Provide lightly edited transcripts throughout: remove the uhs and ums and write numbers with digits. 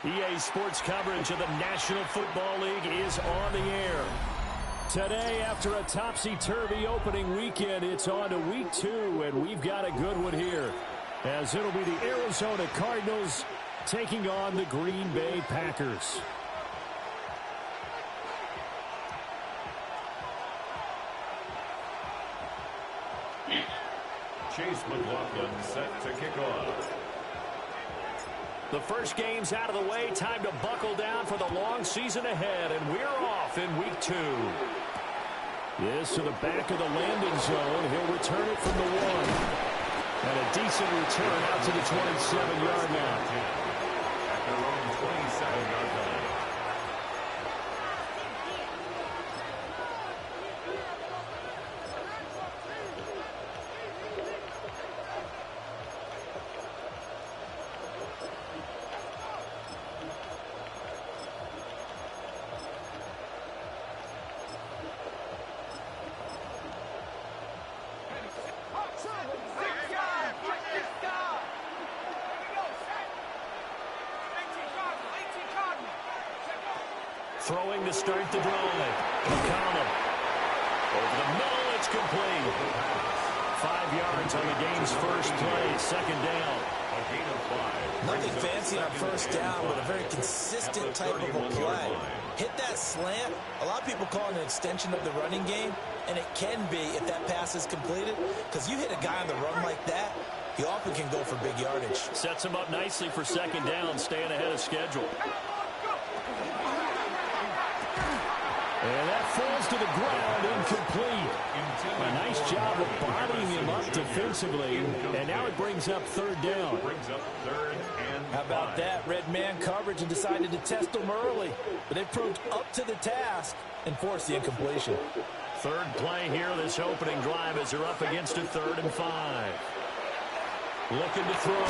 EA Sports coverage of the National Football League is on the air. Today, after a topsy-turvy opening weekend, it's on to week 2, and we've got a good one here, as it'll be the Arizona Cardinals taking on the Green Bay Packers. Chase McLaughlin set to kick off. The first game's out of the way. Time to buckle down for the long season ahead, and we're off in week 2. This to the back of the landing zone. He'll return it from the 1. And a decent return out to the 27-yard line. At their own 27-yard line. Throwing to start the drive. McConnell. Over the middle, it's complete. 5 yards on the game's first play. Second down. A gain of 5. Nothing fancy on first down, but a very consistent type of a play. Hit that slant. A lot of people call it an extension of the running game, and it can be if that pass is completed, because you hit a guy on the run like that, he often can go for big yardage. Sets him up nicely for second down, staying ahead of schedule. And that falls to the ground, incomplete. A nice job of bottling him up defensively, and now it brings up third down. How about that? Red man coverage and decided to test them early, but they proved up to the task and forced the incompletion. Third play here, this opening drive, as they're up against a 3rd and 5. Looking to throw.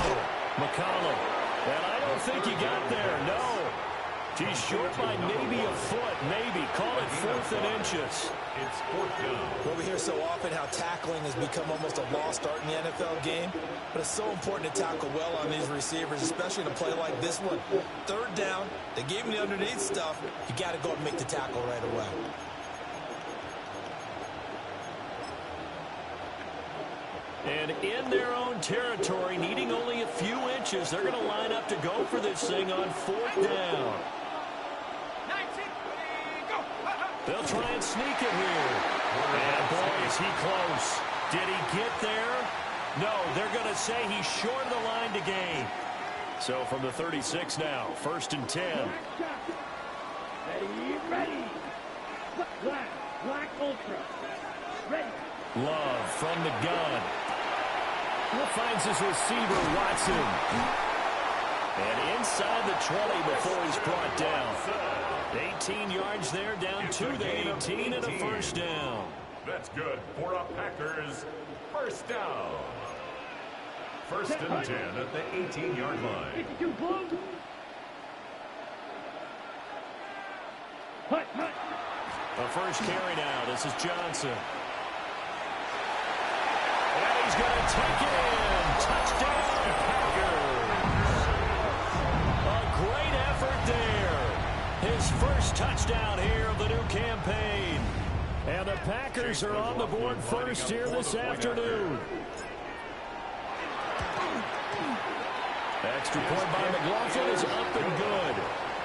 McConnell. And I don't think he got there, no. He's short by maybe a foot, maybe. Call it 4th and inches. It's 4th down. Well, we hear so often how tackling has become almost a lost art in the NFL game, but it's so important to tackle well on these receivers, especially in a play like this one. Third down, they gave him the underneath stuff. You got to go and make the tackle right away. And in their own territory, needing only a few inches, they're going to line up to go for this thing on 4th down. They'll try and sneak it here. And boy, is he close. Did he get there? No, they're going to say he's short of the line to gain. So from the 36 now, 1st and 10. Ready. Black Ultra. Ready. Love from the gun. Finds his receiver, Watson. And inside the 20 before he's brought down. 18 yards there, down to the 18 and a first down. That's good for a Packers first down. 1st and 10 at the 18-yard line. The first carry now. This is Johnson. And he's going to take it in. Touchdown, Packers. A great effort there. His first touchdown here of the new campaign. And the Packers are on the board first here this afternoon. Extra point by McLaughlin is up and good.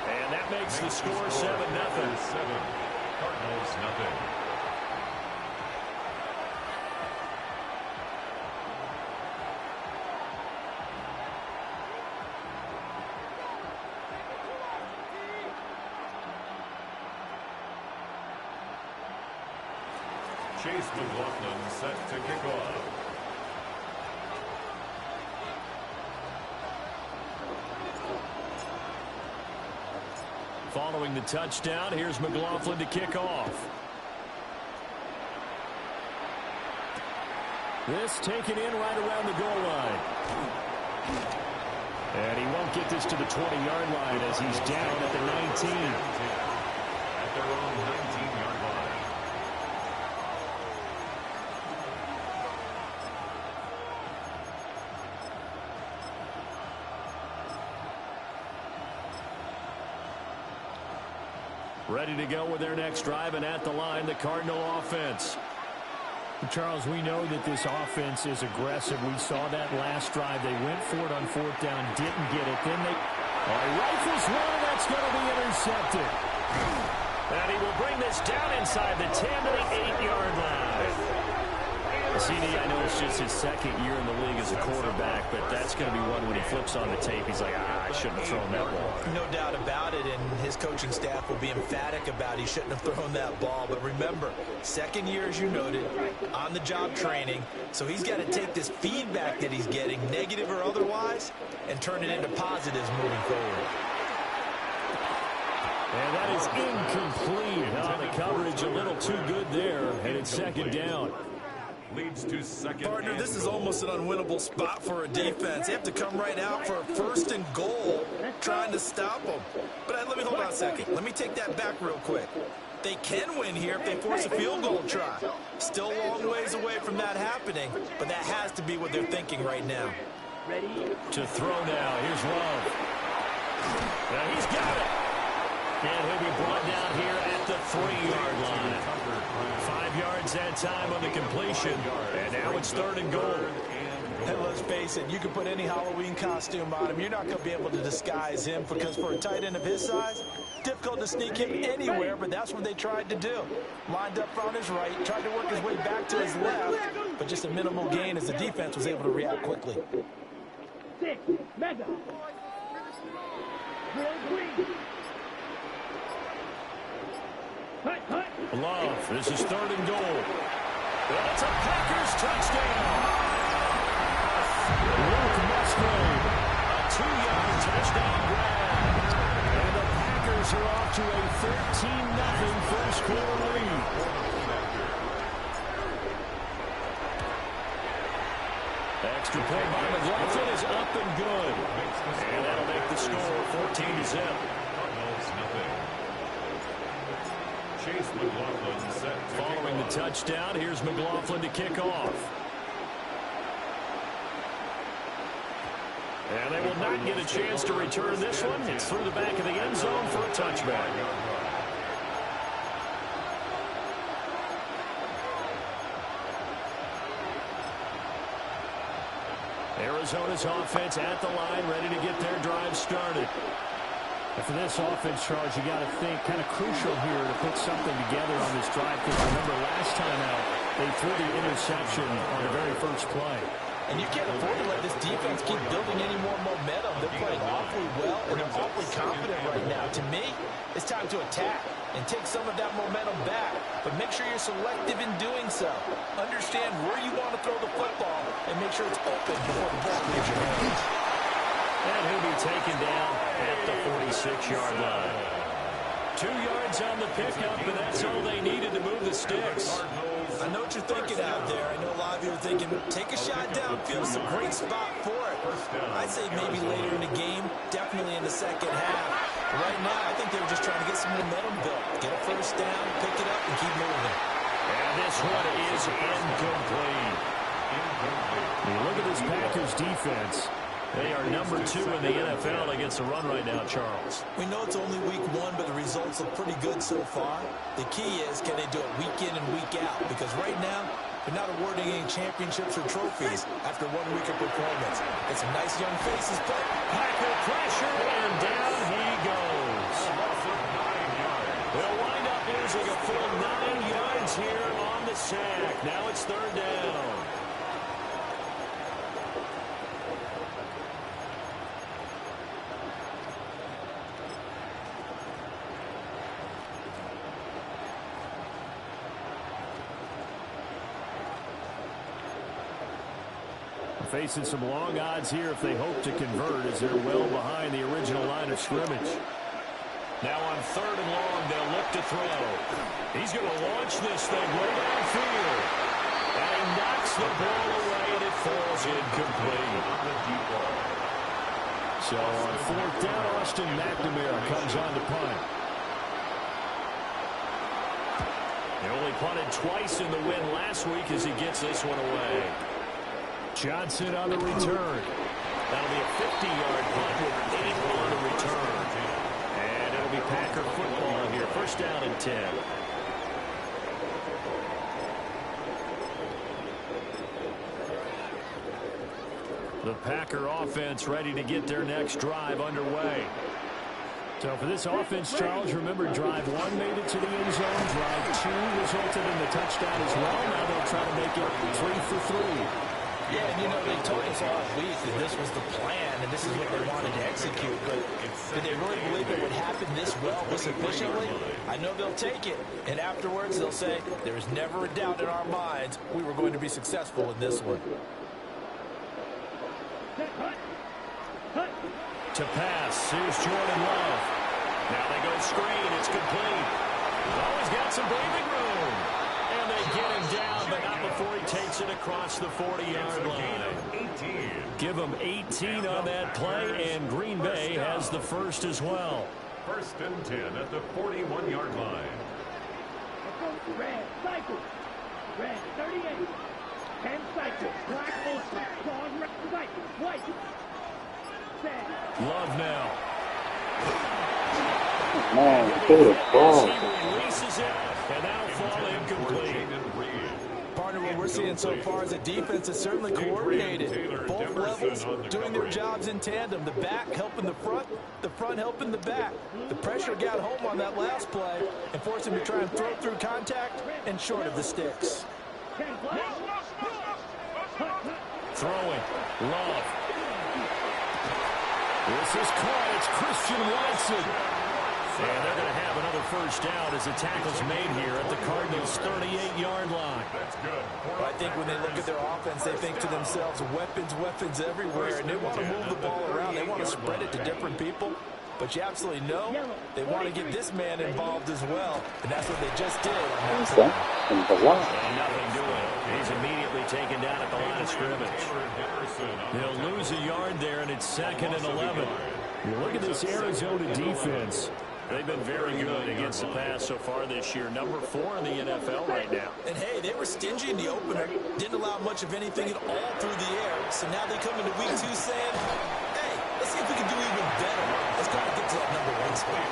And that makes the score 7-0. 7. Cardinals, nothing. Chase McLaughlin set to kick off. Following the touchdown, here's McLaughlin to kick off. This taken in right around the goal line. And he won't get this to the 20-yard line as he's down at the 19. At their own 19-yard line. Ready to go with their next drive, and at the line, the Cardinal offense. Charles, we know that this offense is aggressive. We saw that last drive. They went for it on fourth down, didn't get it. Then they rifles one, and that's going to be intercepted. And he will bring this down inside the 10 to the 8-yard line. CD, I know it's just his second year in the league as a quarterback, but that's going to be one when he flips on the tape. He's like, I shouldn't have thrown that ball. No doubt about it, and his coaching staff will be emphatic about he shouldn't have thrown that ball. But remember, second year, as you noted, on-the-job training, so he's got to take this feedback that he's getting, negative or otherwise, and turn it into positives moving forward. And that is incomplete. On the coverage, a little too good there, and it's second down. Leads to second. Partner, this is almost an unwinnable spot for a defense. They have to come right out for a first and goal, trying to stop them. But let me hold on a second. Let me take that back real quick. They can win here if they force a field goal try. Still a long ways away from that happening, but that has to be what they're thinking right now. Ready? To throw now. Here's Love. Now he's got it. And he'll be brought down here at the 3-yard line. 5 yards that time on the completion. And now it's third and goal. And let's face it, you can put any Halloween costume on him. You're not going to be able to disguise him because for a tight end of his size, difficult to sneak him anywhere, but that's what they tried to do. Lined up on his right, tried to work his way back to his left, but just a minimal gain as the defense was able to react quickly. 6, mega. Green. Love, this is third and goal. And it's a Packers touchdown. Luke Musgrave, a 2-yard touchdown grab. And the Packers are off to a 13-0 first quarter lead. Extra point by McLaughlin is up and good. And that'll make the score 14-0. Following the touchdown, here's McLaughlin to kick off. And they will not get a chance to return this one. It's through the back of the end zone for a touchback. Arizona's offense at the line, ready to get their drive started. And for this offense, Charles, you got to think kind of crucial here to put something together on this drive. Because remember, last time out, they threw the interception on the very first play. And you can't afford to let this defense keep building any more momentum. They're playing awfully well, and they're awfully confident right now. To me, it's time to attack and take some of that momentum back. But make sure you're selective in doing so. Understand where you want to throw the football and make sure it's open before the ball leaves your hands. And he'll be taken down at the 46-yard line. 2 yards on the pickup, and that's all they needed to move the sticks. I know what you're thinking out there. I know a lot of you are thinking, take a shot downfield. It's a great spot for it. I'd say maybe later in the game, definitely in the second half. But right now, I think they were just trying to get some momentum built. Get a first down, pick it up, and keep moving. And this one is incomplete. You look at this Packers defense. They are number 2 in the NFL against the run right now, Charles. We know it's only week 1, but the results look pretty good so far. The key is, can they do it week in and week out? Because right now, they're not awarding any championships or trophies after 1 week of performance. Got some nice young faces, but Packer pressure, and down he goes. They'll wind up losing a full 9 yards here on the sack. Now it's third down. Facing some long odds here if they hope to convert, as they're well behind the original line of scrimmage. Now on third and long, they'll look to throw. He's going to launch this thing way downfield. And he knocks the ball away, and it falls incomplete. So on fourth down, Austin McNamara comes on to punt. He only punted twice in the win last week as he gets this one away. Johnson on the return. That'll be a 50-yard punt with 8 on the return. And it'll be Packer football here. First down and 10. The Packer offense ready to get their next drive underway. So for this offense, Charles, remember drive 1 made it to the end zone. Drive 2 resulted in the touchdown as well. Now they'll try to make it 3 for 3. Yeah, and you know, they told us all week that this was the plan and this is what they wanted to execute. But did they really believe it would happen this well, this efficiently? I know they'll take it. And afterwards, they'll say, there was never a doubt in our minds we were going to be successful in this one. To pass, here's Jordan Love. Now they go screen, it's complete. Oh, he's got some breathing room. And they get him down, but not before he takes it across the 40-yard line. Give him 18 on that play, and Green Bay has the first as well. First and 10 at the 41-yard line. Red, cycle. Red, 38. 10 cycles. Black, ultra. Claws, red, cycle. White. Love now. Man, good ball. He releases it, and that'll fall incomplete. Partner, what we're seeing so far is a defense that's certainly coordinated. Both levels doing their jobs in tandem. The back helping the front helping the back. The pressure got home on that last play and forced him to try and throw through contact and short of the sticks. Throwing. Love. This is caught. It's Christian Watson. And they're going to have another first down as the tackle's made here at the Cardinals' 38-yard line. That's good. I think when they look at their offense, they think to themselves, weapons, weapons everywhere, and they want to move the ball around. They want to spread it to different people. But you absolutely know they want to get this man involved as well, and that's what they just did. And nothing doing. He's immediately taken down at the line of scrimmage. They'll lose a yard there, and it's 2nd and 11. You look at this Arizona defense. They've been very good against the pass so far this year. Number 4 in the NFL right now. And, hey, they were stingy in the opener. Didn't allow much of anything at all through the air. So now they come into week 2 saying, hey, let's see if we can do even better. Let's try to get to that number 1 spot.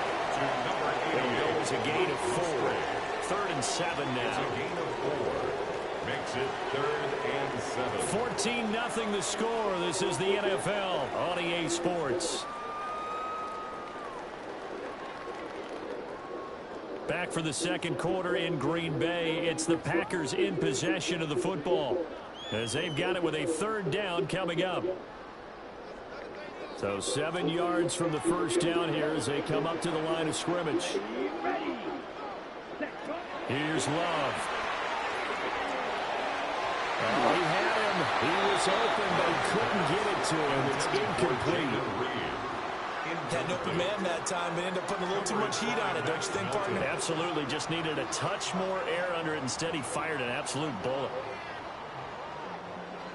It goes a gain of 4. 3rd and 7 now. A gain of 4. Makes it 3rd and 7. 14-0 the score. This is the NFL on EA Sports. Back for the second quarter in Green Bay. It's the Packers in possession of the football as they've got it with a 3rd down coming up. So 7 yards from the first down here as they come up to the line of scrimmage. Here's Love. Oh, he had him. He was open, but couldn't get it to him. It's incomplete. Had an open man that time, but ended up putting a little too much heat on it, don't you think, partner? Absolutely. Just needed a touch more air under it. Instead, he fired an absolute bullet.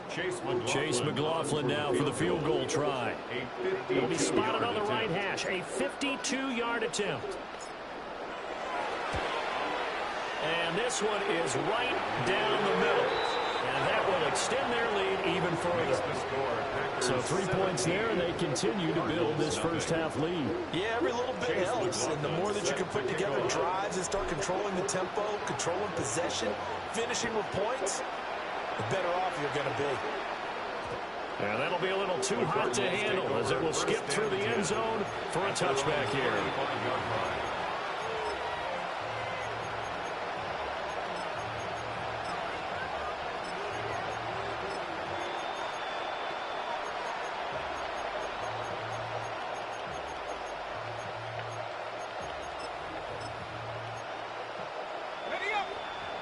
Chase McLaughlin now for the field goal try. He'll be spotted on the right hash. A 52-yard attempt. And this one is right down the middle. And that will extend their lead even further. So 3 points there, and they continue to build this first half lead. Yeah, every little bit helps. And the more that you can put together drives and start controlling the tempo, controlling possession, finishing with points, the better off you're going to be. And that'll be a little too hot to handle as it will skip through the end zone for a touchback here.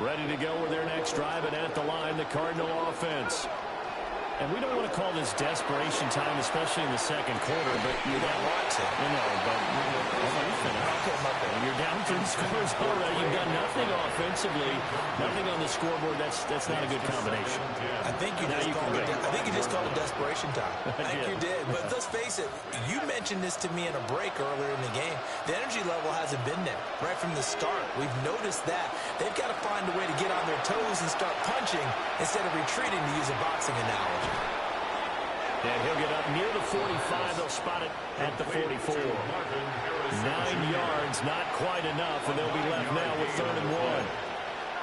Ready to go with their next drive, and at the line, the Cardinal offense. And we don't want to call this desperation time, especially in the second quarter, but you don't want to. You know, but you're down 3 scores already. You've done nothing offensively, nothing on the scoreboard. That's not a good combination. I think you just called it desperation time. I think you did. But let's face it, you mentioned this to me in a break earlier in the game. The energy level hasn't been there right from the start. We've noticed that. They've got to find a way to get on their toes and start punching instead of retreating, to use a boxing analogy. And he'll get up near the 45. They'll spot it at the 44. 9 yards, not quite enough, and they'll be left now with 3rd and 1.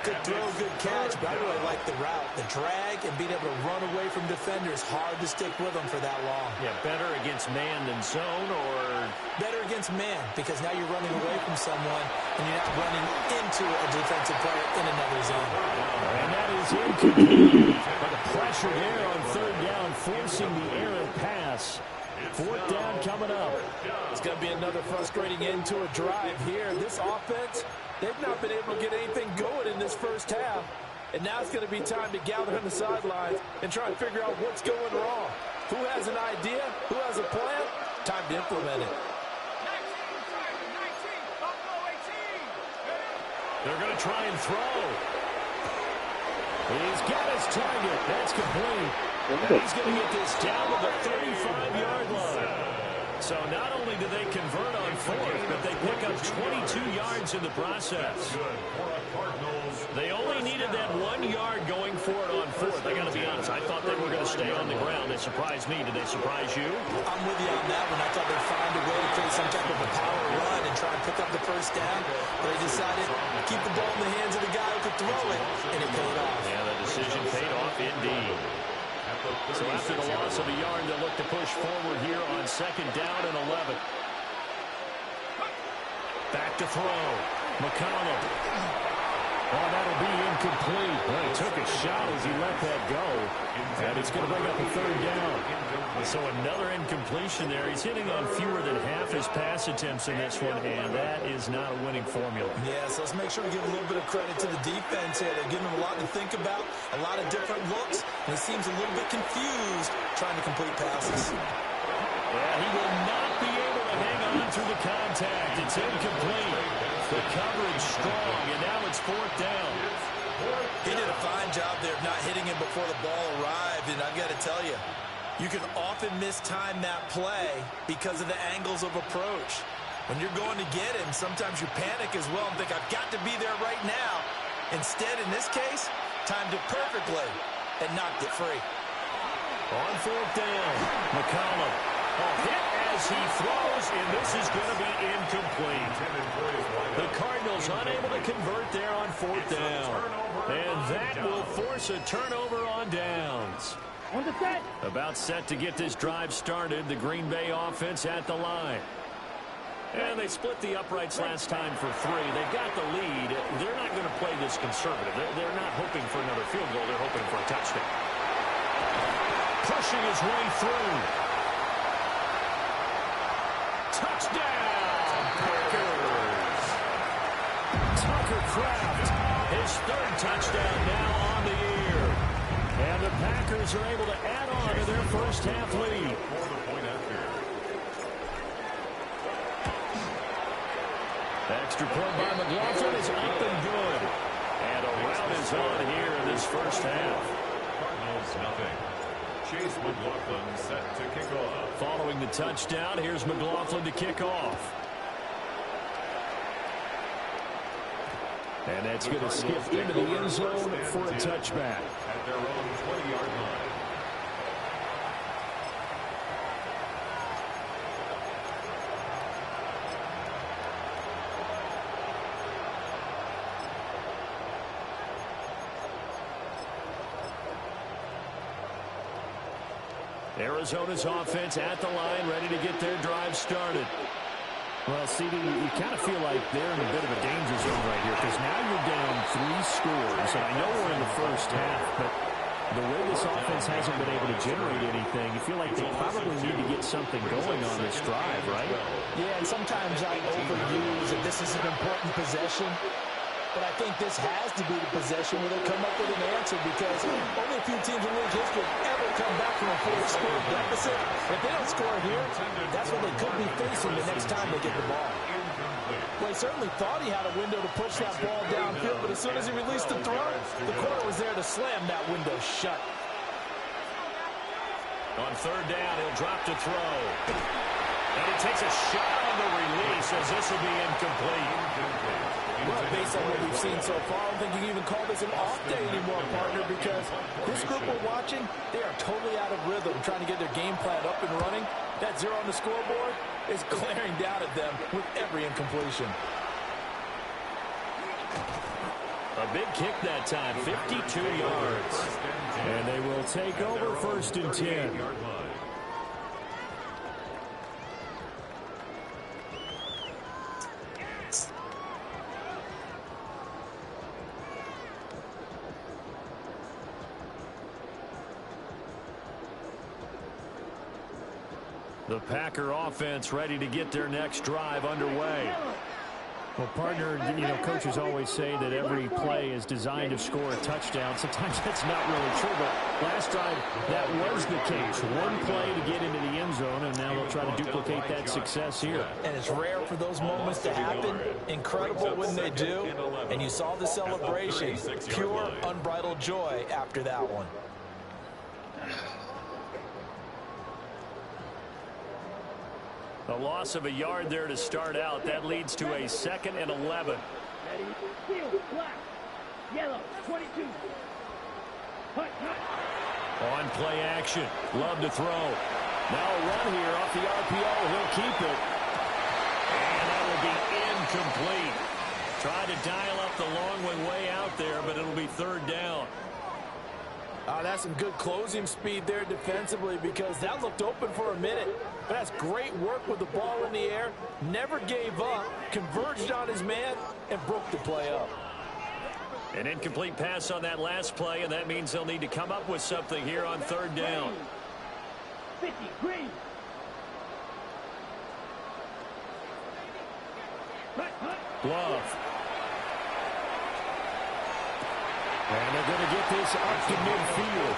Good throw, good catch, but I really like the route. The drag and being able to run away from defenders, hard to stick with them for that long. Yeah, better against man than zone, or? Better against man, because now you're running away from someone and you're not running into a defensive player in another zone. And that is incomplete. But the pressure there on 3rd down, forcing the errant pass. 4th down coming up. It's going to be another frustrating end to a drive here. This offense, they've not been able to get anything going in this first half. And now it's going to be time to gather on the sidelines and try and figure out what's going wrong. Who has an idea? Who has a plan? Time to implement it. They're going to try and throw. He's got his target. That's complete. And he's going to get this down to the 35-yard line. So not only do they convert on 4th, but they pick up 22 yards in the process. They only needed that 1 yard going for it on 4th. I got to be honest, I thought they were going to stay on the ground. They surprised me. Did they surprise you? I'm with you on that one. I thought they'd find a way to create some type of a power run and try and pick up the 1st down. But they decided to keep the ball in the hands of the guy who could throw it, and it paid off. Yeah, the decision paid off indeed. So after the loss of a yard, they'll look to push forward here on 2nd down and 11. Back to throw. McConnell. Oh, that'll be incomplete. Well, he took a shot as he let that go. And it's going to bring up a 3rd down. So another incompletion there. He's hitting on fewer than half his pass attempts in this one, and that is not a winning formula. Yeah, so let's make sure we give a little bit of credit to the defense here. They're giving him a lot to think about, a lot of different looks, and he seems a little bit confused trying to complete passes. Yeah, he will not be able to hang on through the contact. It's incomplete. The coverage strong, and now it's 4th down. He did a fine job there of not hitting him before the ball arrived, and I've got to tell you, you can often mistime that play because of the angles of approach. When you're going to get him, sometimes you panic as well and think, I've got to be there right now. Instead, in this case, timed it perfectly and knocked it free. On 4th down, McCollum. Hit as he throws, and this is going to be incomplete. The Cardinals unable to convert there on 4th down. And that will force a turnover on downs. On the set. About set to get this drive started. The Green Bay offense at the line. And they split the uprights last time for 3. They've got the lead. They're not going to play this conservative. They're not hoping for another field goal. They're hoping for a touchdown. Pushing his way through. Touchdown, Packers! Tucker Kraft, his 3rd touchdown now on the year. And the Packers are able to add on to their first half lead. Extra point by McLaughlin is up and good. And a rout is on here in this first half. Cardinals nothing. Chase McLaughlin set to kick off. Following the touchdown, here's McLaughlin to kick off. And that's going to skip into the end zone for a touchback. At their own 20-yard line. Arizona's offense at the line, ready to get their drive started. Well, CD, you kind of feel like they're in a bit of a danger zone right here because now you're down 3 scores. And I know we're in the first half, but the way this offense hasn't been able to generate anything, you feel like they probably need to get something going on this drive, right? Yeah, and sometimes I overuse that this is an important possession. But I think this has to be the possession where they come up with an answer because only a few teams in league history have ever come back from a 4-score deficit. If they don't score here, that's what they could be facing the next time they get the ball. Well, he certainly thought he had a window to push that ball downfield, but as soon as he released the throw, the corner was there to slam that window shut. On 3rd down, he'll drop to throw. And he takes a shot on the release as this will be incomplete. Well, based on what we've seen so far, I don't think you can even call this an off day anymore, partner, because this group we're watching, they are totally out of rhythm, trying to get their game plan up and running. That 0 on the scoreboard is glaring down at them with every incompletion. A big kick that time, 52 yards. And they will take over 1st and 10. The Packer offense ready to get their next drive underway. Well, partner, you know, coaches always say that every play is designed to score a touchdown. Sometimes that's not really true, but last drive that was the case. One play to get into the end zone, and now they'll try to duplicate that success here. And it's rare for those moments to happen. Incredible when they do. And you saw the celebration. Pure, unbridled joy after that one. A loss of a yard there to start out. That leads to a 2nd and 11. Ready? Field, black, yellow, 22. Hut. On play action. Love to throw. Now a run here off the RPO. He'll keep it. And that will be incomplete. Try to dial up the long one way out there, but it'll be 3rd down. That's some good closing speed there defensively, because that looked open for a minute. But that's great work with the ball in the air. Never gave up, converged on his man, and broke the play up. An incomplete pass on that last play, and that means they'll need to come up with something here on 3rd down. 50, green. Glove. And they're going to get this up to midfield.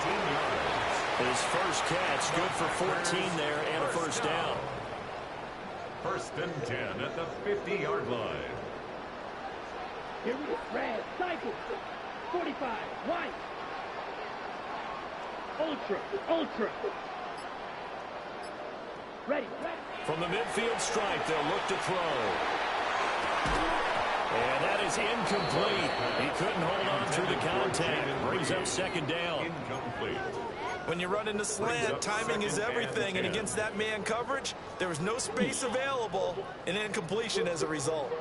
His first catch, good for 14 there and a 1st down. 1st and 10 at the 50-yard line. Here we go. Red, cycle. 45, white. Ultra. Ready. From the midfield stripe, they'll look to throw. And that is incomplete. He couldn't hold on through the contact. Brings up 2nd down. Incomplete. When you run into slant, timing is everything, and against that man coverage, there was no space available, and incompletion as a result.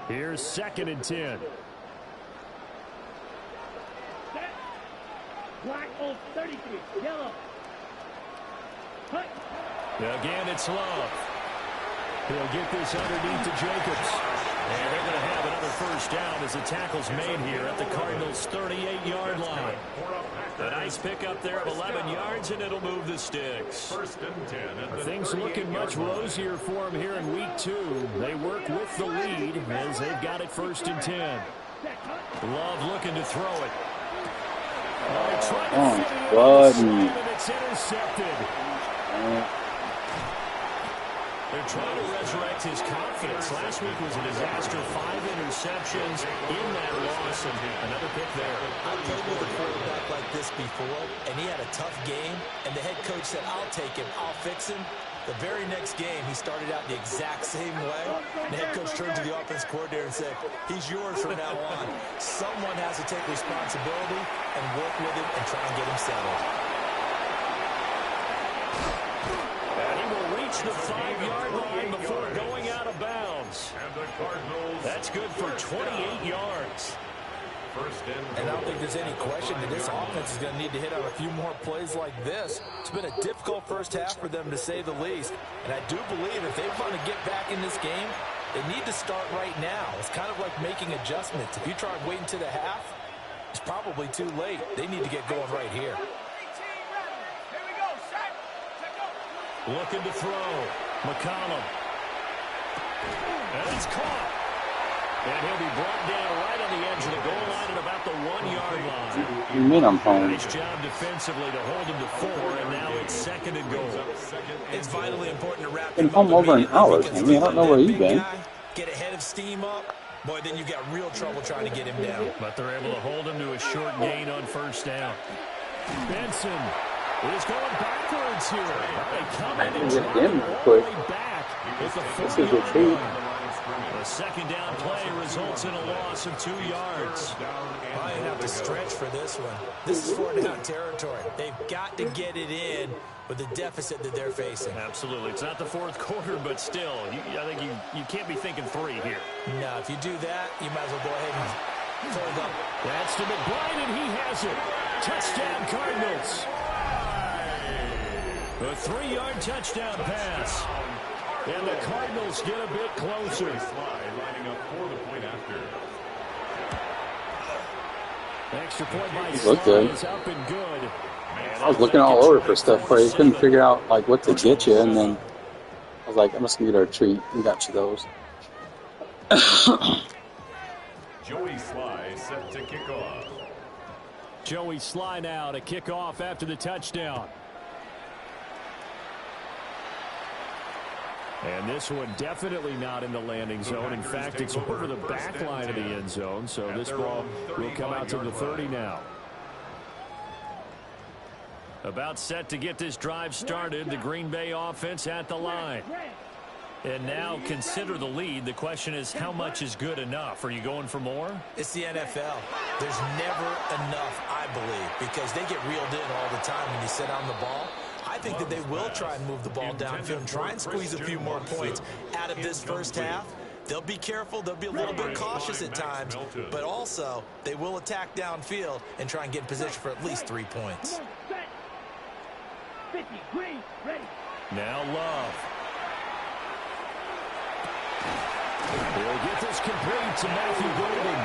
Here's 2nd and 10. Set. Black, old 33, yellow. Hut. Again, it's Love. He'll get this underneath to Jacobs. And they're going to have another 1st down as the tackle's made here at the Cardinals' 38-yard line. A nice pickup there of 11 yards, and it'll move the sticks. 1st and 10 at the Things looking much rosier for him here in week 2. They work with the lead as they've got it 1st and 10. Love looking to throw it. And it's intercepted. They're trying to resurrect his confidence. Last week was a disaster. 5 interceptions in that loss, and another pick there. I've played with a quarterback like this before, and he had a tough game, and the head coach said, I'll take him, I'll fix him. The very next game, he started out the exact same way. The head coach turned to the offense coordinator and said, he's yours from now on. Someone has to take responsibility and work with him and try and get him settled. And he will reach the 5-yard line before going out of bounds. That's good for 28 yards. And I don't think there's any question that this offense is going to need to hit on a few more plays like this. It's been a difficult first half for them, to say the least. And I do believe if they want to get back in this game, they need to start right now. It's kind of like making adjustments. If you try waiting to the half, it's probably too late. They need to get going right here. Looking to throw. McCollum. And it's caught. And he'll be brought down right on the edge of the goal line at about the 1-yard line. What do you mean I'm home? Nice job defensively to hold him to 4, and now it's 2nd and goal. It's vitally important to wrap Been him home up over an hour, immediately. Sammy. I don't know where you've been. Get a head of steam up. Boy, then you got real trouble trying to get him down. But they're able to hold him to a short gain on 1st down. Benson. is going backwards here. They come in and Get drop him it all quick. the way back with the This is a 40-yard treat. line. A second down play results in a loss of 2 yards. I have to stretch for this one. This is 4-down territory. They've got to get it in with the deficit that they're facing. Absolutely. It's not the fourth quarter, but still, I think you can't be thinking 3 here. No, if you do that, you might as well go ahead and fold up. That's to McBride, and he has it. Touchdown, Cardinals. A 3-yard touchdown pass. And the Cardinals get a bit closer. Lining up for the point after. Extra point by Looked good. is up and good. I was looking all over for stuff where you couldn't figure out like what to get you, and then I was like, I'm just gonna get our treat. We got you those. Joey Sly set to kick off. Joey Sly now to kick off after the touchdown. And this one definitely not in the landing zone. In fact, it's over the back line of the end zone. So this ball will come out to the 30 now. About set to get this drive started. The Green Bay offense at the line. And now consider the lead. The question is, how much is good enough? Are you going for more? It's the NFL. There's never enough, I believe, because they get reeled in all the time when you sit on the ball. I think that they will try and move the ball downfield and try and squeeze a few more points out of this first half. They'll be careful. They'll be a little bit cautious at times, but also they will attack downfield and try and get in position for at least 3 points. 50, green, ready. Now Love. He'll get this complete to Matthew Golden.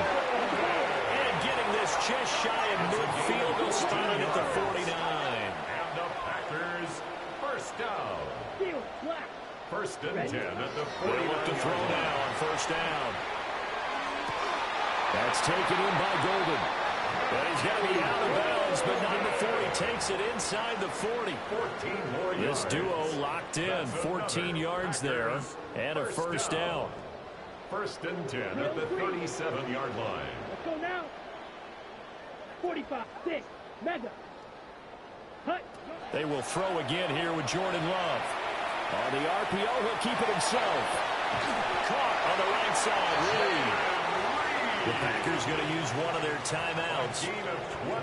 And getting this just shy of midfield. They'll spot it at the 49. And the Packers first down. Field, black. First and 10 at the They look to 49. throw now on first down. That's taken in by Golden. And he's got to be out of bounds, but not before he takes it inside the 40. 14 more This yards. duo locked in. 14 yards there and a first down. First and 10 at the 37-yard line. Let's go now. 45, 6, mega. Hut. They will throw again here with Jordan Love. On the RPO, he'll keep it himself. Caught on the right side. Reed. The Packers going to use one of their timeouts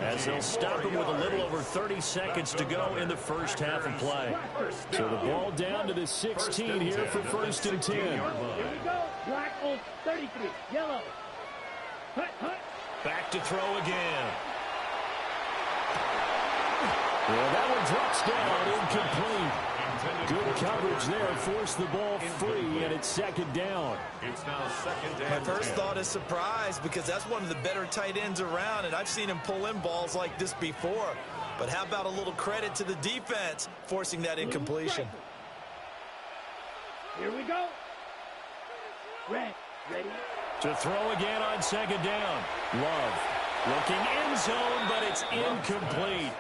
as they'll stop him with a little over 30 seconds to go in the first half of play. So the ball down to the 16 here for first and 10. Here we go. Black on 33. Yellow. Hut, hut. Back to throw again. Well, that one drops down, incomplete. Good coverage there, forced the ball free, and it's second down. It's now second My and first 10. thought is surprise because that's one of the better tight ends around, and I've seen him pull in balls like this before. But how about a little credit to the defense forcing that incompletion? Here we go. Red, ready. To throw again on second down. Love looking end zone, but it's incomplete.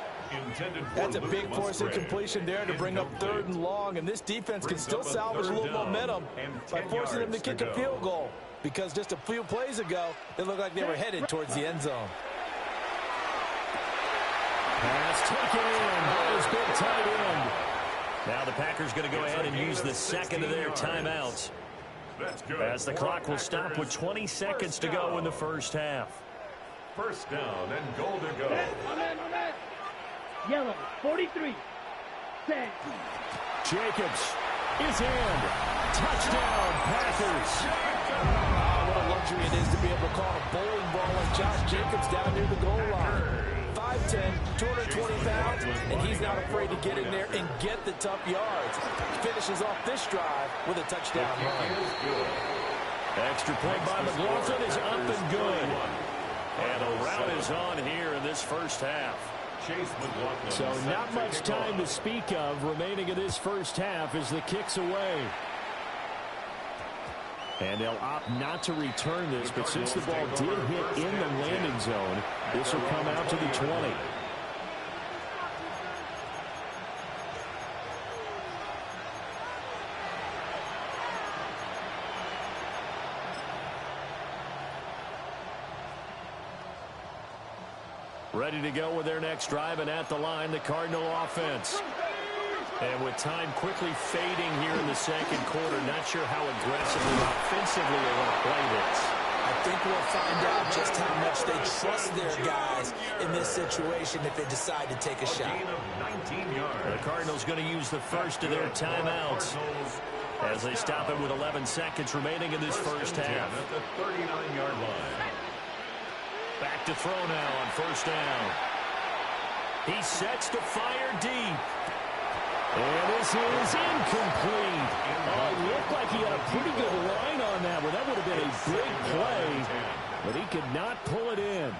Intended for That's a Luke big force Musgrave. incompletion there to bring up third and long, and this defense can still salvage a little momentum by forcing them to kick a field goal because just a few plays ago, it looked like they were headed towards the end zone. Pass taken in by his big tight end. Now the Packers going to go ahead and use the second of their timeouts That's good. as the clock will stop with 20 seconds to go in the first half. First down and goal to go. My man, my man. Yellow, 43. 10. Jacobs is in. Touchdown, Packers. What a luxury it is to be able to call a bowling ball like Josh Jacobs down near the goal line. 5'10", 220 pounds, and he's not afraid to get in there and get the tough yards. Finishes off this drive with a touchdown run. Extra point by McLaughlin is up and good. And a rout is on here in this first half. Chase McLaughlin So set not to much kick time to off. speak of remaining in this first half as the kick's away. And they'll opt not to return this, but since the ball did hit in the landing zone, this will come out to the 20. Ready to go with their next drive, and at the line, the Cardinal offense. And with time quickly fading here in the second quarter, not sure how aggressively offensively they want to play this. I think we'll find out just how much they trust their guys in this situation if they decide to take a shot. The Cardinals going to use the first of their timeouts as they stop it with 11 seconds remaining in this first half. At the 39-yard line. Back to throw now on first down. He sets to fire deep. And this is incomplete. Oh, it looked like he had a pretty good line on that one. That would have been a big play, but he could not pull it in.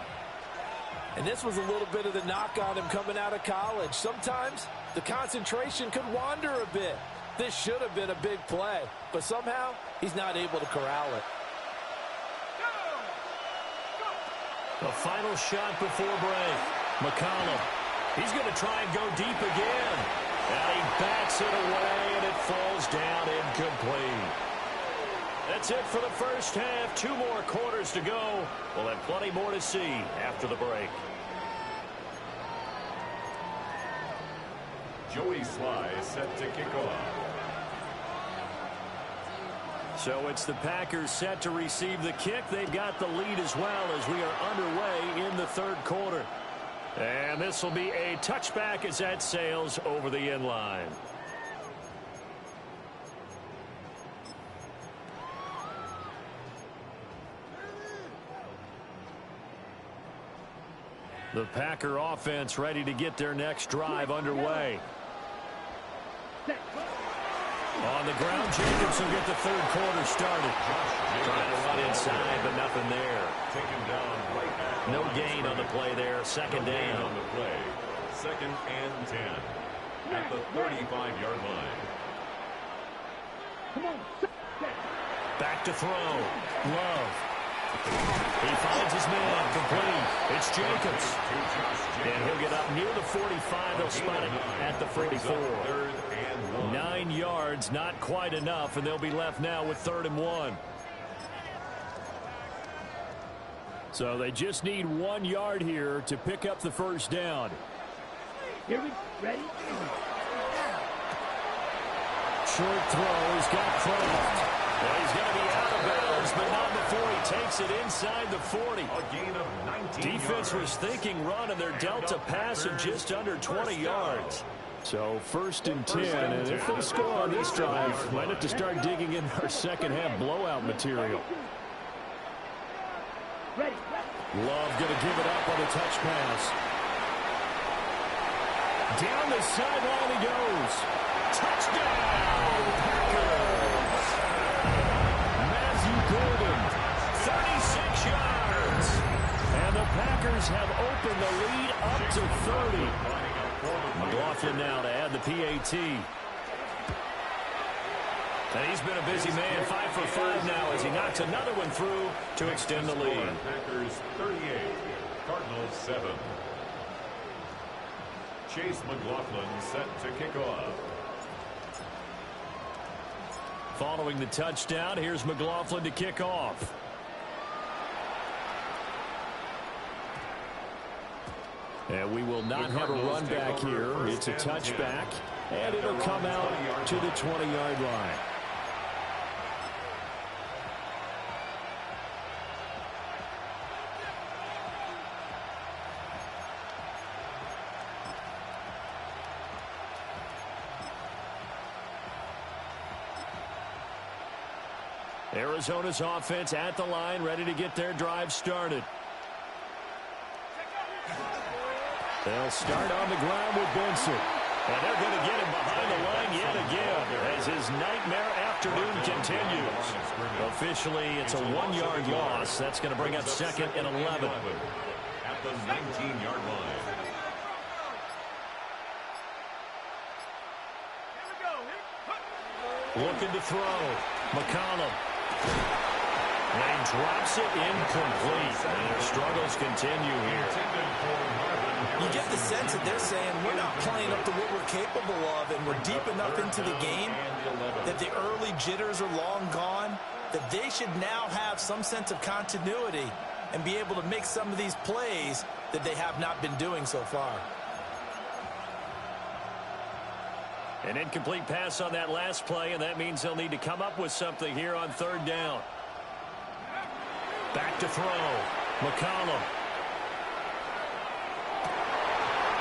And this was a little bit of the knock on him coming out of college. Sometimes the concentration could wander a bit. This should have been a big play, but somehow he's not able to corral it. The final shot before break. McCollum. He's going to try and go deep again. And he backs it away, and it falls down incomplete. That's it for the first half. 2 more quarters to go. We'll have plenty more to see after the break. Joey Sly is set to kick off. So it's the Packers set to receive the kick. They've got the lead as well as we are underway in the third quarter. And this will be a touchback as that sails over the end line. The Packer offense ready to get their next drive underway. On the ground, Jacobs will get the third quarter started. Trying to run inside, but nothing there. Taken down right at no gain on the play there. Second down. on the play. 2nd and 10 at the 35-yard line. Back to throw. Love. He finds his man complete. It's Jacobs. And he'll get up near the 45. They'll spot it at the 44. 9 yards, not quite enough, and they'll be left now with 3rd and 1. So they just need 1 yard here to pick up the first down. Here we ready? Short throw. He's got Kraft. Well, he's going to be out of bounds, but not before he takes it inside the 40. A gain of 19 Defense yards. was thinking run, and they're dealt a pass of just under 20 yards. So 1st and 10, and if they score on this drive, might have to start digging in our second half blowout material. Ready. Love going to give it up on a touch pass. Down the sideline he goes. Touchdown, Packers! Matthew Golden, 36 yards. And the Packers have opened the lead up to 30. McLaughlin now to add the PAT. And he's been a busy man, 5 for 5 now as he knocks another one through to extend the lead. Packers 38, Cardinals 7. Chase McLaughlin set to kick off. Following the touchdown, here's McLaughlin to kick off. And we will not have a run back here. It's a touchback, and it'll come out to the 20-yard line. Arizona's offense at the line, ready to get their drive started. They'll start on the ground with Benson. And they're going to get him behind the line yet again as his nightmare afternoon continues. Officially, it's a 1-yard loss. That's going to bring up 2nd and 11. At the 19-yard line. Looking to throw. McCollum. And drops it incomplete. And their struggles continue here. You get the sense that they're saying we're not playing up to what we're capable of, and we're deep enough into the game that the early jitters are long gone, that they should now have some sense of continuity and be able to make some of these plays that they have not been doing so far. An incomplete pass on that last play, and that means they'll need to come up with something here on third down. Back to throw. McCollum.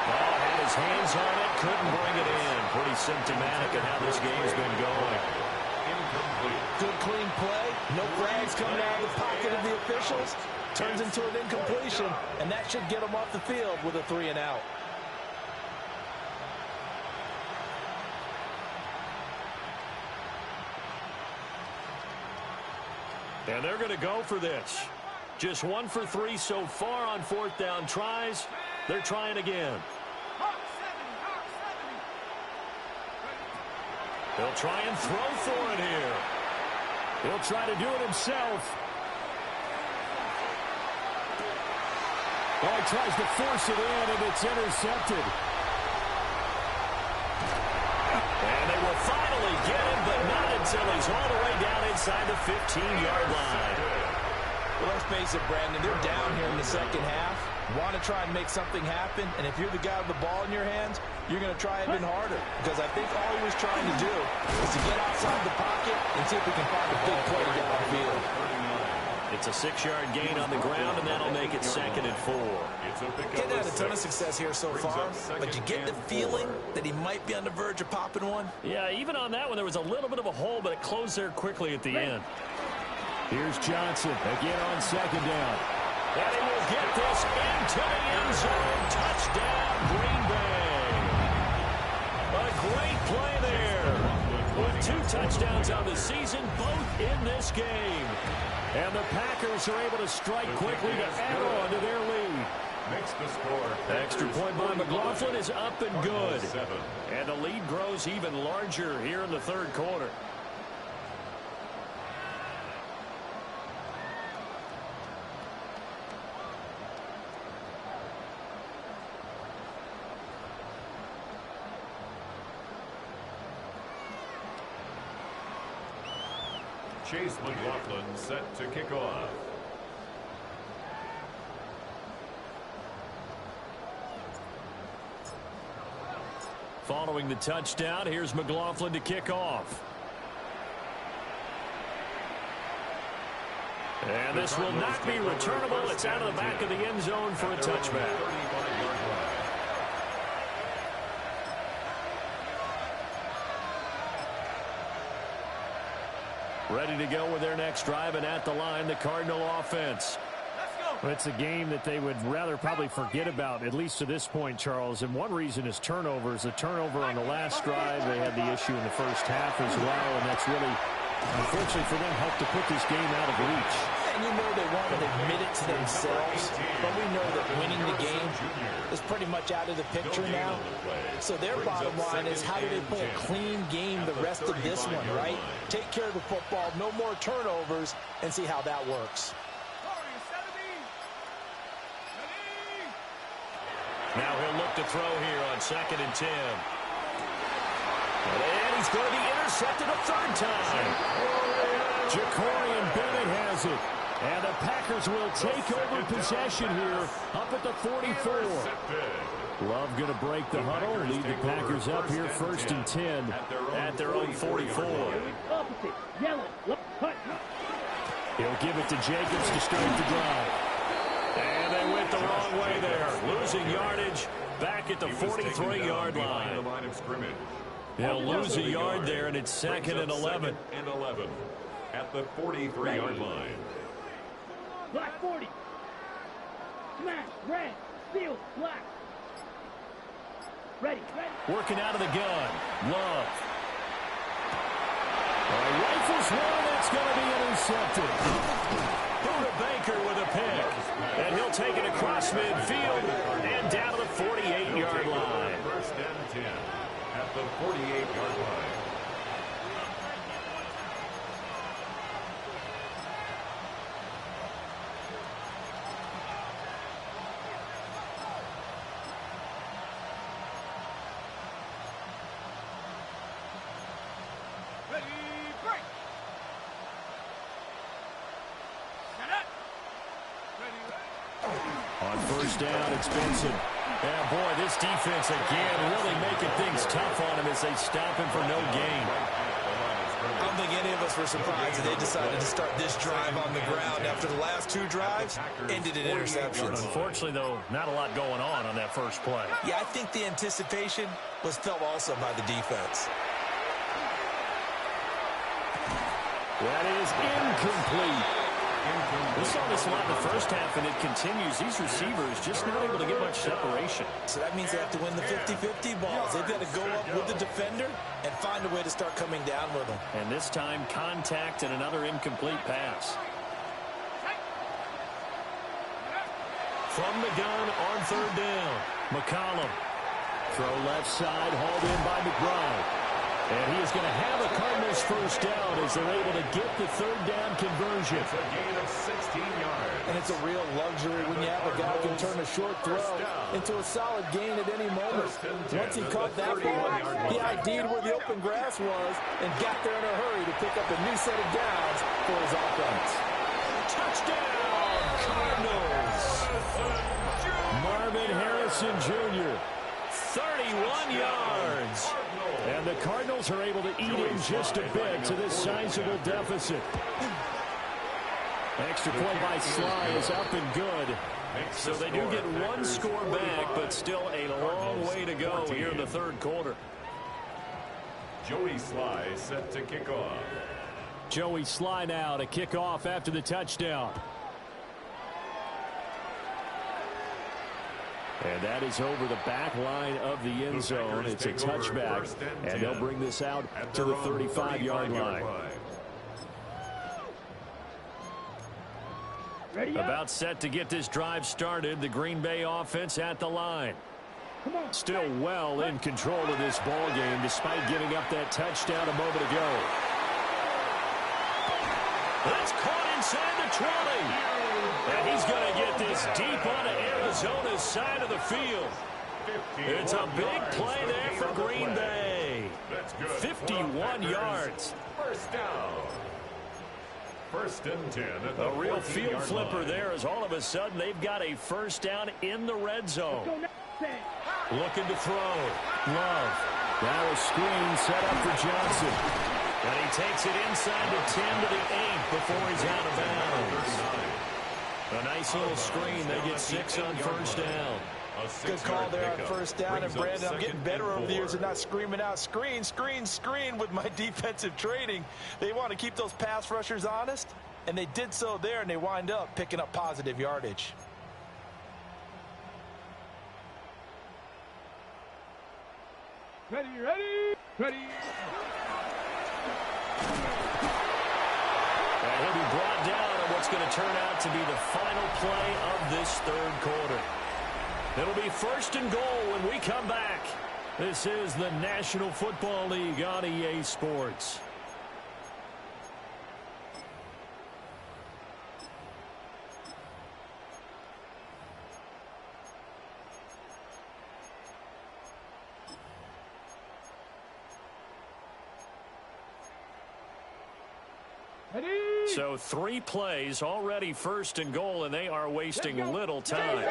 Oh, had his hands on it, couldn't bring it in. Pretty symptomatic of how this game's been going. Good clean play. No flags coming out of the pocket of the officials. Turns into an incompletion, and that should get them off the field with a 3 and out. And they're going to go for this. Just 1 for 3 so far on fourth down tries. They're trying again. He'll try and throw for it here. He'll try to do it himself. Oh, he tries to force it in, and it's intercepted. And they will finally get him, but not until he's all the way down inside the 15-yard line. Well, let's face it, Brandon, they're down here in the second half. Want to try and make something happen, and if you're the guy with the ball in your hands, you're going to try even harder, because I think all he was trying to do is to get outside the pocket and see if he can find a big play to get on the field. It's a 6-yard gain on the ground, and that'll make it 2nd and 4. Kid had a ton of success here so far, but you get the feeling that he might be on the verge of popping one. Yeah, even on that one, there was a little bit of a hole, but it closed there quickly at the end. Here's Johnson again on 2nd down. And he will get this into the end zone. Touchdown, Green Bay. A great play there. With 2 touchdowns on the season, both in this game. And the Packers are able to strike quickly to add on to their lead. Makes the score. Extra point by McLaughlin is up and good. And the lead grows even larger here in the third quarter. Chase McLaughlin set to kick off. Following the touchdown, here's McLaughlin to kick off. And this will not be returnable. It's out of the back of the end zone for a touchback. Ready to go with their next drive, and at the line, the Cardinal offense. Well, it's a game that they would rather probably forget about, at least to this point, Charles. And one reason is turnovers. The turnover on the last drive, they had the issue in the first half as well, and that's really, unfortunately for them, helped to put this game out of reach. And you know they want to admit it to themselves, but we know that winning the game is pretty much out of the picture now. So their bottom line is, how do they play a clean game the rest of this one, right? Take care of the football, no more turnovers, and see how that works. Now he'll look to throw here on 2nd and 10. And he's going to be intercepted a third time. Jacorian Bennett has it. And the Packers will take over possession here up at the 44. Love going to break the huddle, lead the Packers up here 1st and 10 at their own 44. He'll give it to Jacobs to start the drive. And they went the wrong way there, losing yardage back at the 43-yard line. They'll lose a yard there, and it's 2nd and 11. At the 43-yard line. Black 40. Smash, red, field, black. Ready. Working out of the gun. Love. Rifles one, that's going to be intercepted. Buda Baker with a pick. And he'll take it across midfield and down to the 48-yard line. 1st and 10 at the 48-yard line. first down. It's Benson. Yeah, boy, this defense again really making things tough on him as they stop him for no gain. I don't think any of us were surprised that they decided to start this drive on the ground after the last two drives ended in interceptions. Unfortunately, though, not a lot going on that first play. Yeah, I think the anticipation was felt also by the defense. That is incomplete. We saw this a lot in the first half, and it continues. These receivers just not able to get much separation. So that means they have to win the 50-50 balls. They've got to go up with the defender and find a way to start coming down with them. And this time, contact and another incomplete pass. From the gun on third down, McCollum. Throw left side, hauled in by McBride. And he is going to have a Cardinals first down as they're able to get the third down conversion. It's a gain of 16 yards. And it's a real luxury when you have a guy who can turn a short throw into a solid gain at any moment. Once he caught that one, he ID'd where the open grass was and got there in a hurry to pick up a new set of downs for his offense. Touchdown, Cardinals! Marvin Harrison Jr., 31 yards. And the Cardinals are able to eat in just a bit to this sizable deficit. Extra point by Sly is up and good. So they do get one score back, but still a long way to go here in the third quarter. Joey Sly set to kick off. Joey Sly now to kick off after the touchdown. And that is over the back line of the end zone. It's a touchback, and they'll bring this out to the 35-yard line. About set to get this drive started. The Green Bay offense at the line. Still well in control of this ball game despite giving up that touchdown a moment ago. That's caught inside the 20. And he's going to get this deep onto Arizona's side of the field. It's a big play there for Green Bay. 51 yards. First down. First and 10 at the a real field flipper there as all of a sudden they've got a first down in the red zone. Looking to throw. Love. Now a screen set up for Johnson. And he takes it inside the 10 to the 8 before he's out of bounds. A nice little screen. They get 6 on first down. Good call there on first down. And Brandon, I'm getting better over the years and not screaming out screen, screen, screen with my defensive training. They want to keep those pass rushers honest, and they did so there, and they wind up picking up positive yardage. Ready. And he'll be brought down on what's going to turn out to be the final play of this third quarter. It'll be first and goal when we come back. This is the National Football League on EA Sports. So 3 plays already first and goal, and they are wasting little time.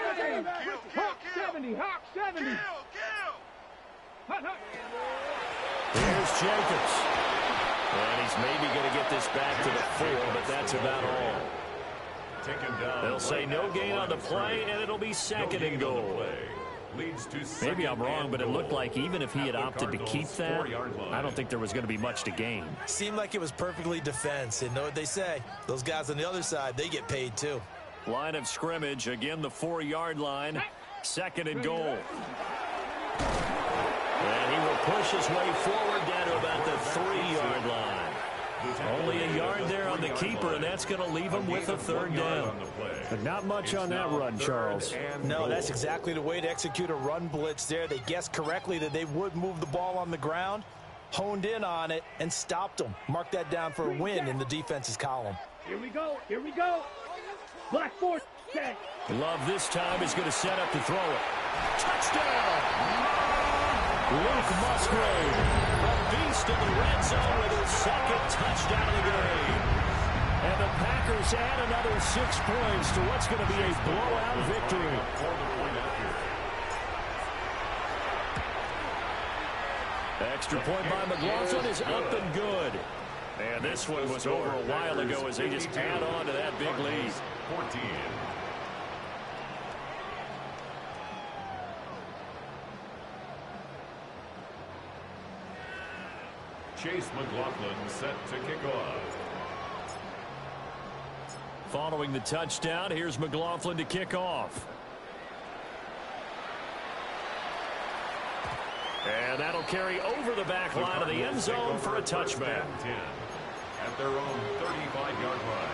Hawk 70. Here's Jacobs. And he's maybe going to get this back to the 4, but that's about all. They'll say no gain on the play, and it'll be second and goal. Maybe I'm wrong, but it looked like even if he had opted to keep that, I don't think there was going to be much to gain. Seemed like it was perfectly defense. And know what they say? Those guys on the other side, they get paid too. Line of scrimmage, again the 4-yard line. Second and goal. And he will push his way forward down to about the 3-yard line. Only a yard there on the keeper, and that's going to leave him with a third down. But not much on that run, Charles. No, that's exactly the way to execute a run blitz there. They guessed correctly that they would move the ball on the ground, honed in on it, and stopped them. Mark that down for a win in the defense's column. Here we go. Black force. Love this time is going to set up to throw it. Touchdown! Luke Musgrave, a beast in the red zone with his second touchdown of the game. And the Packers add another 6 points to what's going to be a blowout victory. Extra point by McLaughlin is up and good. And this one was over a while ago as they just add on to that big lead. 14. Chase McLaughlin set to kick off. Following the touchdown, here's McLaughlin to kick off. And that'll carry over the back line of the end zone for a touchback. At their own 35-yard line.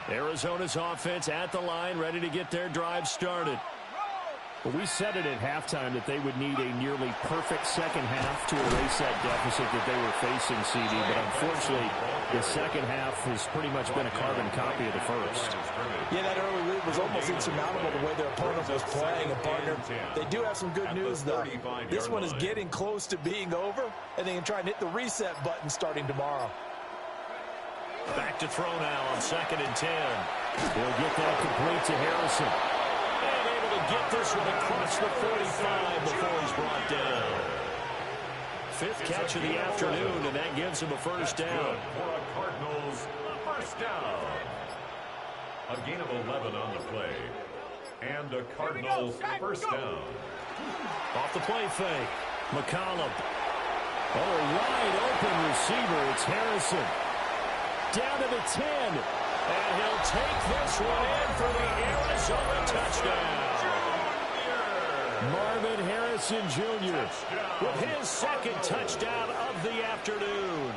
Arizona's offense at the line, ready to get their drive started. Well, we said it at halftime that they would need a nearly perfect second half to erase that deficit that they were facing, CD. But unfortunately, the second half has pretty much been a carbon copy of the first. Yeah, that early lead was almost insurmountable the way their opponent was playing. And partner, they do have some good news, though. This one is getting close to being over, and they can try and hit the reset button starting tomorrow. Back to throw now on 2nd and 10. He'll get that complete to Harrison. And able to get this one across the 45 before he's brought down. 5th catch of the afternoon, and that gives him a first down. For a Cardinals first down. A gain of 11 on the play. And a Cardinals first down. Off the play fake. McCollum. Oh, wide open receiver. It's Harrison. Down to the 10. And he'll take this one in for the Arizona touchdown. Marvin Harrison Jr. with his 2nd touchdown of the afternoon.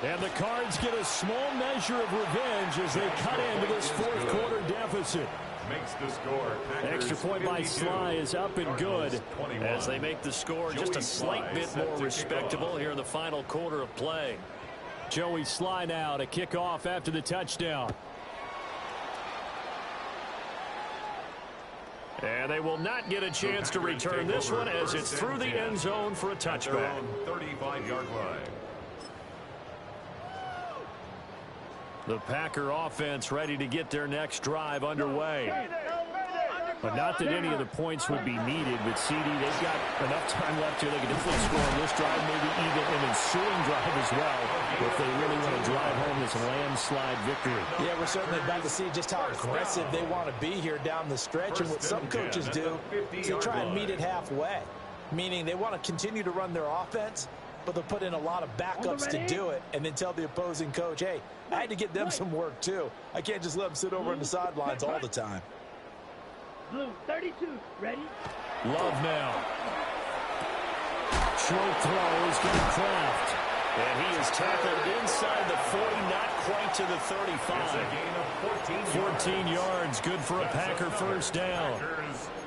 And the Cards get a small measure of revenge as they cut into this 4th quarter deficit. Makes the score. Extra point by Sly is up and good as they make the score just a slight bit more respectable here in the final quarter of play. Joey Sly now to kick off after the touchdown. And they will not get a chance to return this one as it's through the end zone for a touchback. 35-yard line. The Packer offense ready to get their next drive underway. But not that any of the points would be needed, but CD, they've got enough time left here. They can definitely score on this drive, maybe even an ensuing drive as well, if they really want to drive home this landslide victory. Yeah, we're certainly about to see just how aggressive they want to be here down the stretch. And what some coaches do is they try and meet it halfway, meaning they want to continue to run their offense, but they'll put in a lot of backups to do it and then tell the opposing coach, hey, I had to get them some work too. I can't just let them sit over on the sidelines all the time. Blue 32, ready? Love now. Short throw is going to Kraft. And he is tackled inside the 40, not quite to the 35. 14 yards, good for a Packer first down.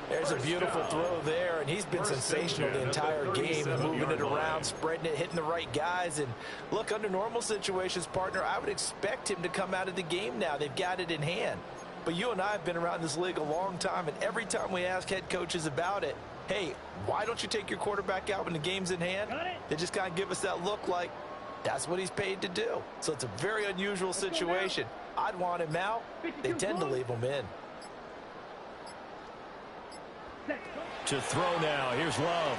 There's a beautiful throw there, and he's been sensational the entire game, moving it around, spreading it, hitting the right guys. And look, under normal situations, partner, I would expect him to come out of the game now. They've got it in hand. But you and I have been around this league a long time, and every time we ask head coaches about it, hey, why don't you take your quarterback out when the game's in hand? They just kind of give us that look like that's what he's paid to do. So it's a very unusual situation. I'd want him out. They tend to leave him in. To throw now, here's Love.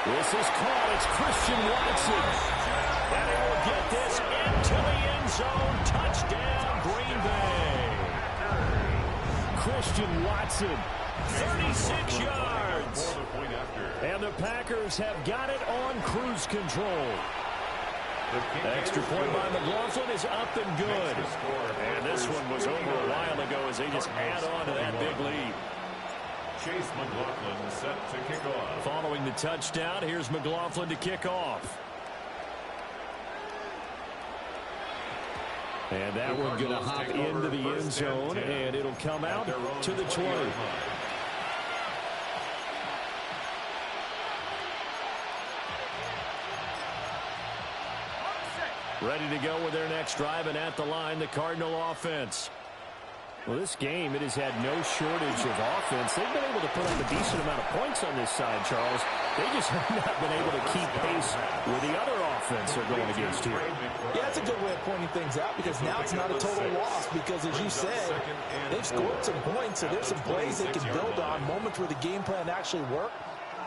This is caught, it's Christian Watson. And he will get this into the end zone. Touchdown, Green Bay. Christian Watson, 36 yards. And the Packers have got it on cruise control. Extra point by McLaughlin is up and good. And this one was over a while ago as they just add on to that big lead. Chase McLaughlin set to kick off. Following the touchdown, here's McLaughlin to kick off. And that one going to hop into the end zone, and it'll come out to the 20. Ready to go with their next drive, and at the line, the Cardinal offense. Well, this game, it has had no shortage of offense. They've been able to put up a decent amount of points on this side, Charles. They just have not been able to keep pace with the other offense they're going against here. Yeah, that's a good way of pointing things out because now it's not a total loss because, as you said, they've scored some points, so there's some plays they can build on, moments where the game plan actually worked.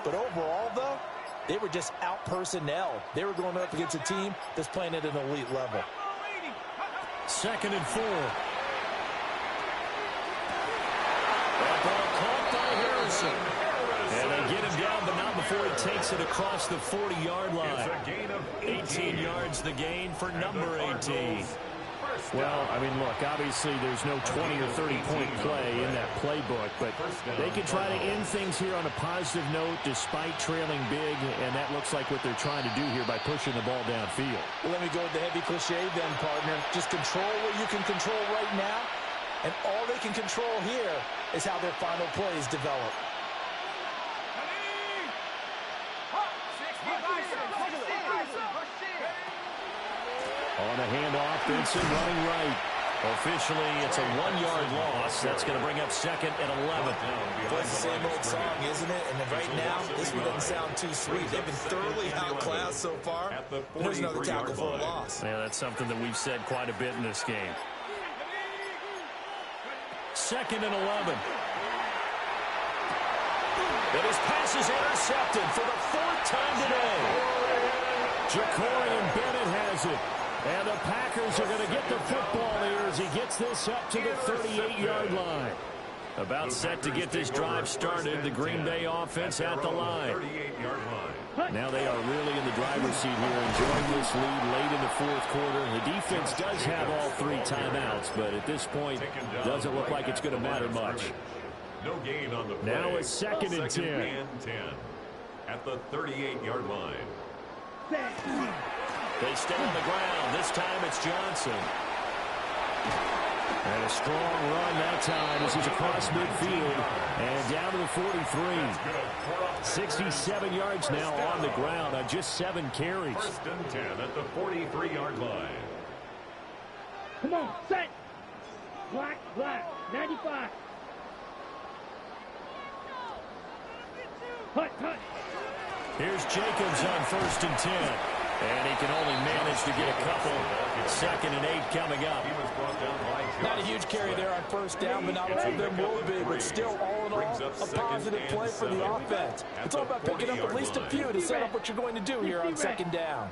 But overall, though, they were just out-personnel. They were going up against a team that's playing at an elite level. 2nd and 4. That ball caught by Harrison. And they get him down, but not before he takes it across the 40-yard line. 18 yards the gain for number 18. Well, I mean, look, obviously there's no 20 or 30-point play in that playbook, but they can try to end things here on a positive note despite trailing big, and that looks like what they're trying to do here by pushing the ball downfield. Well, let me go with the heavy cliche then, partner. Just control what you can control right now, and all they can control here is how their final plays develop. On a handoff, Benson running right. Officially, it's a 1-yard loss. That's going to bring up 2nd and 11. Well, it's the same old song, isn't it? And right now, this one doesn't sound too sweet. They've been thoroughly outclassed so far. There's another tackle for a loss. Yeah, that's something that we've said quite a bit in this game. 2nd and 11. And his pass is intercepted for the 4th time today. Ja'Cory Bennett has it. And the Packers are going to get the football here as he gets this up to the 38-yard line. About set to get this drive started. The Green Bay offense at the line. Now they are really in the driver's seat here, enjoying this lead late in the 4th quarter. The defense does have all 3 timeouts, but at this point, doesn't look like it's going to matter much. No gain on the play. Now it's 2nd and 10. At the 38-yard line. They stay on the ground. This time it's Johnson. And a strong run that time as he's across midfield and down to the 43. 67 yards now on the ground on just 7 carries. 1st and 10 at the 43-yard line. Come on, set. Black, 95. Hut. Here's Jacobs on 1st and 10. And he can only manage to get a couple. 2nd and 8 coming up. Not a huge carry there on 1st down, but not all of them will be. But still, all in all, a positive play for the offense. It's all about picking up at least a few to set up what you're going to do here on 2nd down.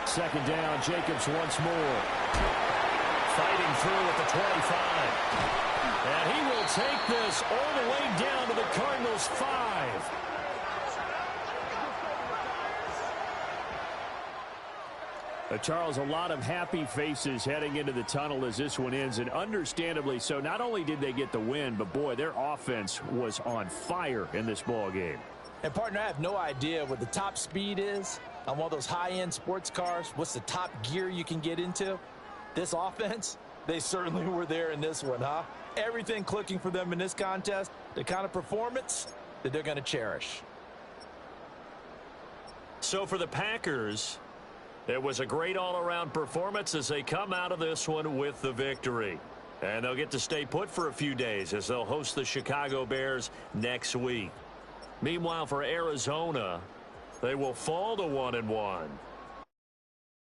2nd down, Jacobs once more. Fighting through at the 25. And he will take this all the way down to the Cardinals' 5. Charles, a lot of happy faces heading into the tunnel as this one ends, and understandably so. Not only did they get the win, but boy, their offense was on fire in this ball game. And partner, I have no idea what the top speed is on one of those high-end sports cars. What's the top gear you can get into? This offense, they certainly were there in this one, huh? Everything clicking for them in this contest, the kind of performance that they're going to cherish. So for the Packers, it was a great all-around performance as they come out of this one with the victory. And they'll get to stay put for a few days as they'll host the Chicago Bears next week. Meanwhile, for Arizona, they will fall to 1-1.